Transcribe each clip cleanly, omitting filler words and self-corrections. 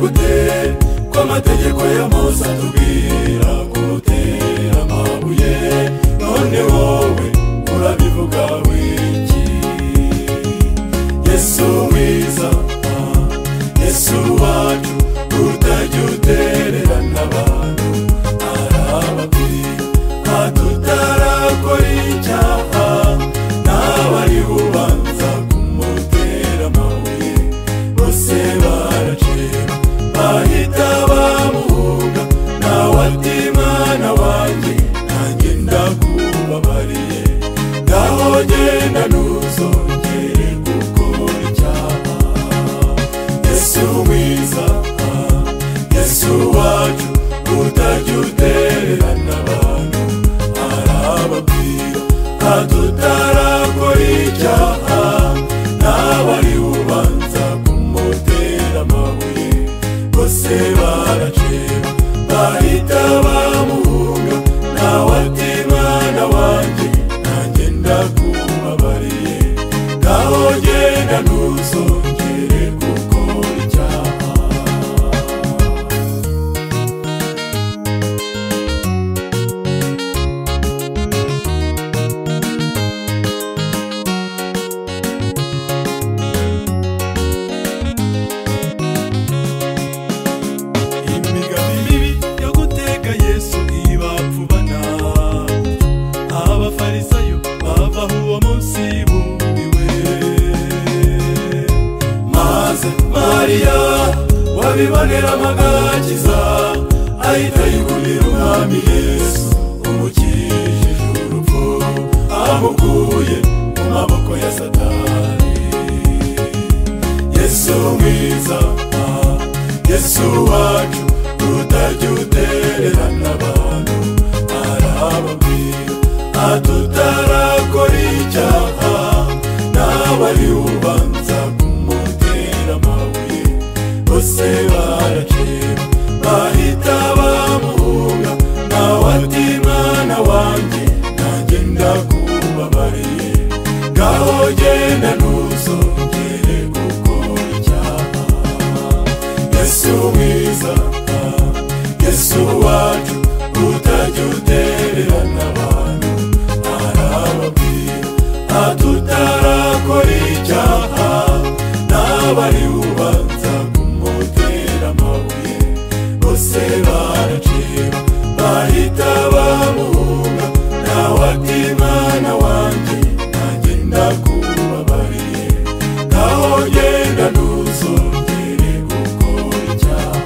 gute ko amategeko ya Mose atubwira kumutera amabuye none wowe urabivuga wiki Yesu mwiza Yesu wacu utajya utererana abantu arababwira atutarakora icyaha n'abari bubanza kumutera amabuye bose baraceba bahita bamuhunga nawe ati mwana wanjye nanjye ndakubabariye ngaho genda ntuzongere gukora icyaha Yesu mwiza Yesu wacu utajya utererana abantu arababwira atutarakora icyaha n'abari bubanza kumutera amabuye bose baraceba bahita bamuhunga nawe ati mwana wanjye nanjye ndakubabariye ngaho genda ntuzongere gukora icyaha Maria wabibonera amagakiza ahita yigurira umwami Yesu umukijije urupfu amukuye mu maboko ya Satani Yesu mwiza Yesu wacu utajya utererana abantu arababwira atutarakora icyaha n'abari bubanza kumutera amabuye bose baraceba bahita bamuhunga nawe ati mwana wanjye nanjye ndakubabariye ngaho genda ntuzongere gukora icyaha Yesu mwiza Yesu wacu utajya utererana abantu arababwira atutarakora icyaha n'abari bubanza kumutera amabuye bose baraceba bahita bamuhunga nawe ati mwana wanjye nanjye ndakubabariye ngaho genda ntuzongere gukora icyaha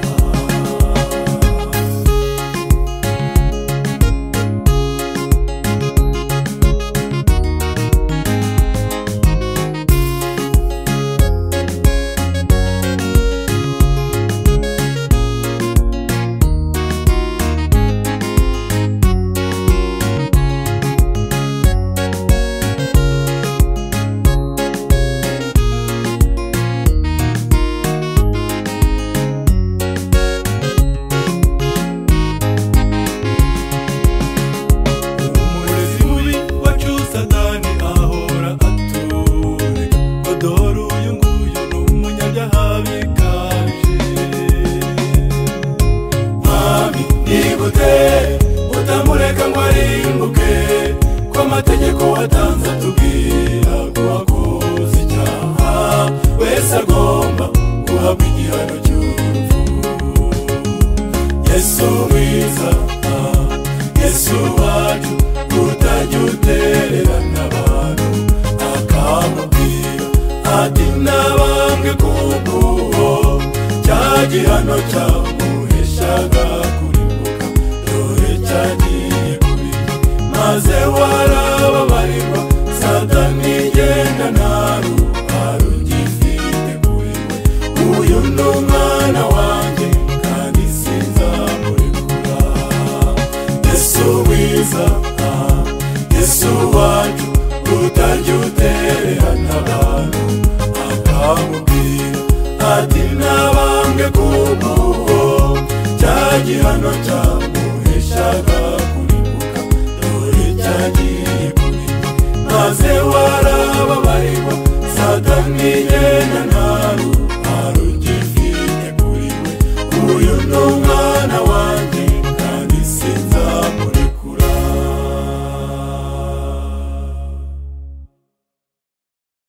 utamureka ngo arimbuke ko amategeko watanze atubwira ko wakoze icyaha wese agomba guhabwa igihano cy'urupfu Yesu mwiza Yesu wacu utajya utererana abantu akamubwira ati nabambwe kubw'uwo cya gihano cyamuheshaga kurimbuka dore cyagiye kuri maze wara